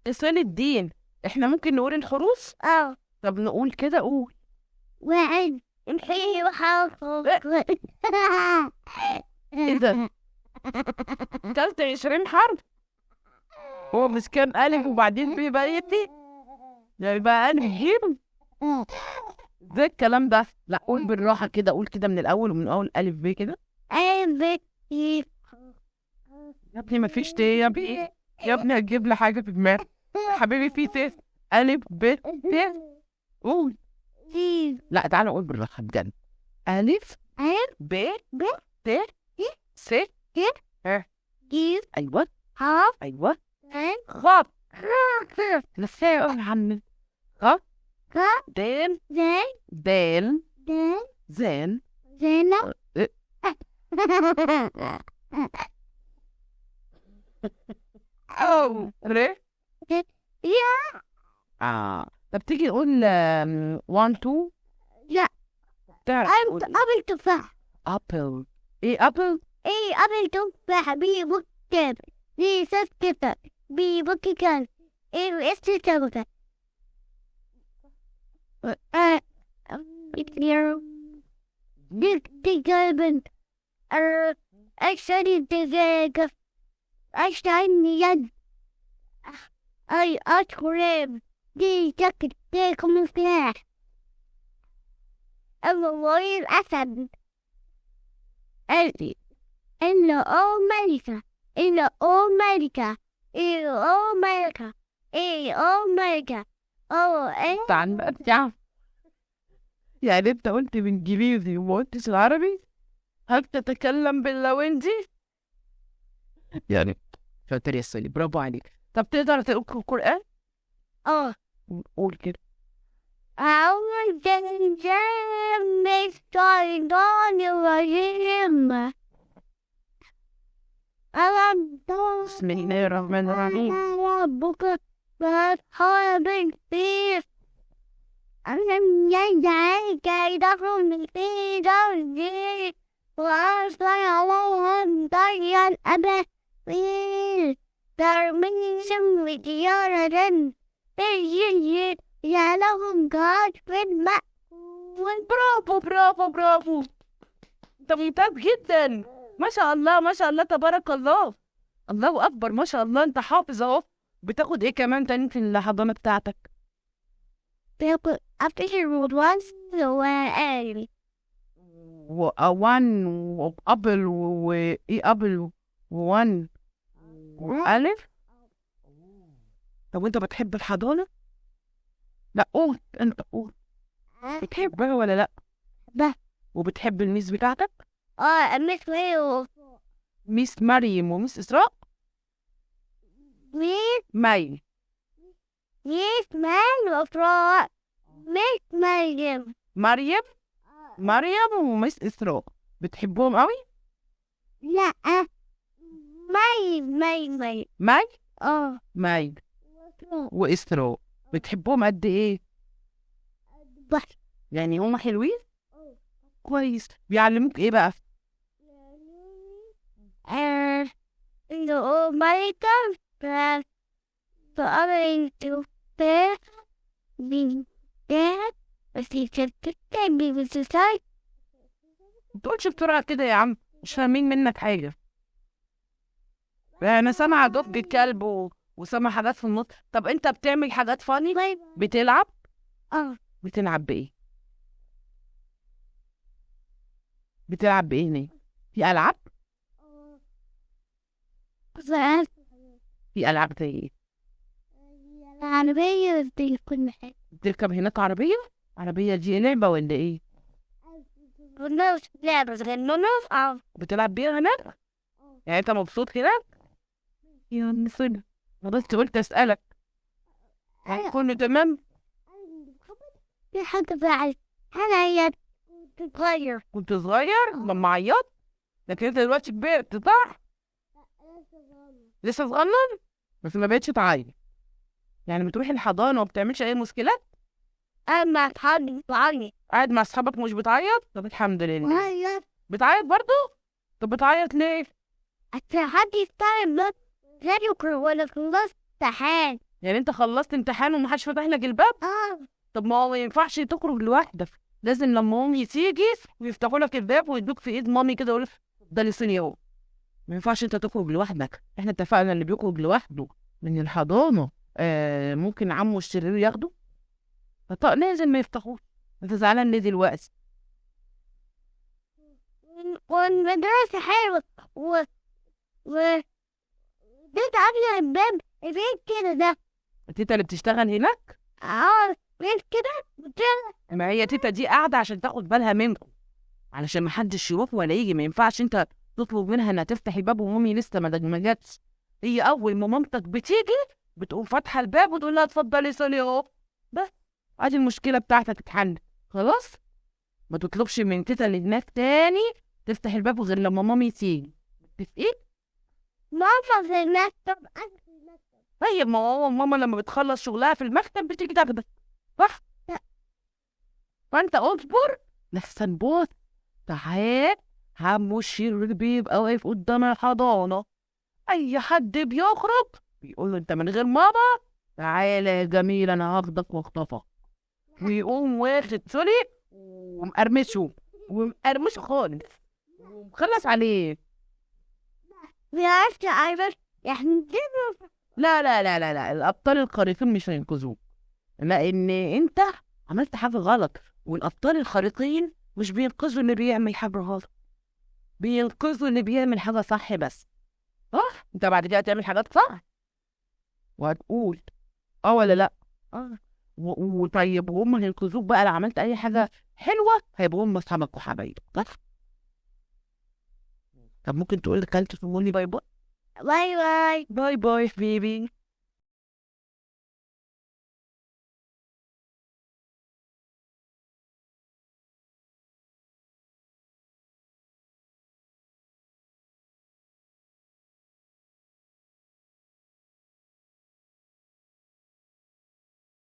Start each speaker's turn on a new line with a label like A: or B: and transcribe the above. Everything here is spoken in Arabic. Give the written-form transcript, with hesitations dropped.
A: اتصال الدين. احنا ممكن نقول الحروف؟ طب نقول كده، قول.
B: واحد في حرف
A: ايه ده؟ كلت 20 حرف؟ هو مش كام ألف وبعدين في بقى يدي؟ يعني بقى ألف جيم؟ ازاي الكلام ده؟ لا قول بالراحة كده، قول كده من الأول، ومن أول ألف ب كده.
B: ألف
A: يا ابني مفيش ت يا ابني. يا ابني هتجيب لي حاجة في دماغك. حبيبي في ت. ألف ب ت. قول. لا تعالى قول بالراحة بجد. ألف ب ت س ه. أيوه
B: حرف
A: أيوه. غاب. لسه يا عم. غاب. دال دال زين.
B: زينة
A: أو ر. طب تيجي نقول 1 2.
B: لا
A: تعرف تقول
B: قبل تفاح
A: أبل. إيه أبل؟
B: ايه قبل تفاح بيبكر دي سكتة بيبكر ايه استيكر تقريبا أشتري دقيقة أشتري يد أي أشرب دي جاكيت دي مفتاح الله الأسد ألفي إلا أمريكا إلا أمريكا إلا أمريكا إلا أمريكا إيه
A: تعال بقى بتاع. يعني أنت قلت بالإنجليزي وما قلتش العربي؟ هل تتكلم باللوينجي؟ يعني شاطر يا سيدي، برافو عليك. طب تقدر تقول القرآن؟ قول كده.
B: أعوذ بالله من الشيطان الرجيم
A: بسم الله الرحمن الرحيم.
B: ربك فأصحاب الفيل ألم يجعل كيدهم في تضليل وأرسل عليهم طيرا أبابيل ترميهم بحجارة سجيل جعلهم كعصف مأكول.
A: برافو برافو برافو. انت ممتاز جدا، ما شاء الله ما شاء الله تبارك الله. الله اكبر ما شاء الله، انت حافظ اهو. بتاخد ايه كمان تاني في الحضانه بتاعتك؟
B: أفتكر once وآلي
A: وان وابل وايه ابل وان والف. طب وانت بتحب الحضانه؟ لا قول انت، قول. بتحبها ولا لا؟
B: ده
A: وبتحب الميس بتاعتك؟
B: مش ويل
A: ميس مريم وميس اسراء. مي.
B: مش مان وفراء مش مريم
A: مريم. مريم وميس اسراء بتحبهم قوي؟
B: لا مي
A: مي. مي واسراء بتحبهم قد ايه؟
B: بس
A: يعني هما حلوين؟ كويس. بيعلموك ايه بقى؟
B: إنه ملكة فأنا تفاح بنتات بس تتكلم بسوسايت
A: متقولش بسرعة كده يا عم، مش فاهمين منك حاجة. انا سامعة ضفدع كلب وسامعة حاجات في النص. طب انت بتعمل حاجات فاني؟ بتلعب؟ بتلعب بايه؟ بتلعب بايه هنا؟ في العاب؟ في العاب زي ايه؟
B: العربية دي كل حاجة
A: بتركب هناك عربية؟ عربية دي لعبة ولا ايه؟
B: لعبة
A: بتلعب بيها هناك؟ يعني انت مبسوط هناك؟ يا نصنا بس قلت اسألك. كله تمام؟
B: في حاجة بعد أنا هي تتغير
A: كنت صغير لما عيطت، لكن انت دلوقتي كبرت صح؟ لسه صغنن بس ما بقتش تعيط. يعني بتروح الحضانة وما بتعملش اي مشكلات؟
B: أما أصحابي بعيط
A: قاعد مع اصحابك مش بتعيط؟ طب الحمد لله. بتعيط برضو؟ طب بتعيط ليه؟
B: حد يستعمل لا يكره ولا خلصت حال
A: يعني انت خلصت امتحان ومحدش فتح لك الباب؟ طب ما هو ما ينفعش تخرج لوحدك، لازم لما امي تيجي ويفتحوا لك الباب ويدوك في ايد مامي كده يقول ده لساني اهو. ما ينفعش انت تخرج لوحدك، احنا اتفقنا اللي بيخرج لوحده من الحضانه ممكن عمه الشرير ياخده، لازم ما يفتحوش. انت زعلان ليه دلوقتي؟
B: والمدرسة حلوة و بيت عاملة الباب بيت كده ده.
A: تيتا اللي بتشتغل هناك؟
B: بيت كده
A: ما هي تيتا دي قاعده عشان تاخد بالها منكم، علشان ما حدش يروح ولا يجي. ما ينفعش انت تطلب منها انها تفتح الباب ومامي لسه ما جاتش. هي اول ما مامتك بتيجي بتقوم فاتحه الباب وتقول لها اتفضلي صلي اهو. بس ادي المشكله بتاعتك اتحلت خلاص. ما تطلبش من تيتا اللي هناك تاني تفتح الباب غير لما مامي تيجي. متفقين؟
B: ماما في المكتب. أنا في المكتب.
A: طيب ما هو ماما لما بتخلص شغلها في المكتب بتيجي تاخدك، صح؟
B: لا.
A: فانت اصبر لحسن بوت. تعال عمو الشرير بيبقى واقف قدام الحضانة، أي حد بيخرج بيقول له أنت من غير ماما تعالى يا جميل أنا هاخدك واخطفك، ويقوم واخد سوري ومقرمشه خالص ومخلص عليه.
B: عرفت عارف يعني
A: لا لا لا لا لا، الأبطال الخارقين مش هينقذوك، لأن أنت عملت حاجة غلط، والأبطال الخارقين مش بينقذوا اللي بيعمل حاجة غلط، بينقذوا اللي بيعمل حاجة صح بس. صح؟ انت بعد كده هتعمل حاجات صح وهتقول ولا لا؟ وطيب وهم هينقذوك بقى لو عملت اي حاجة حلوة هيبقوا هم اصحابك وحبايبك، صح؟ طب ممكن تقول لخالتي تقول لي باي باي؟
B: باي باي
A: باي باي بيبي.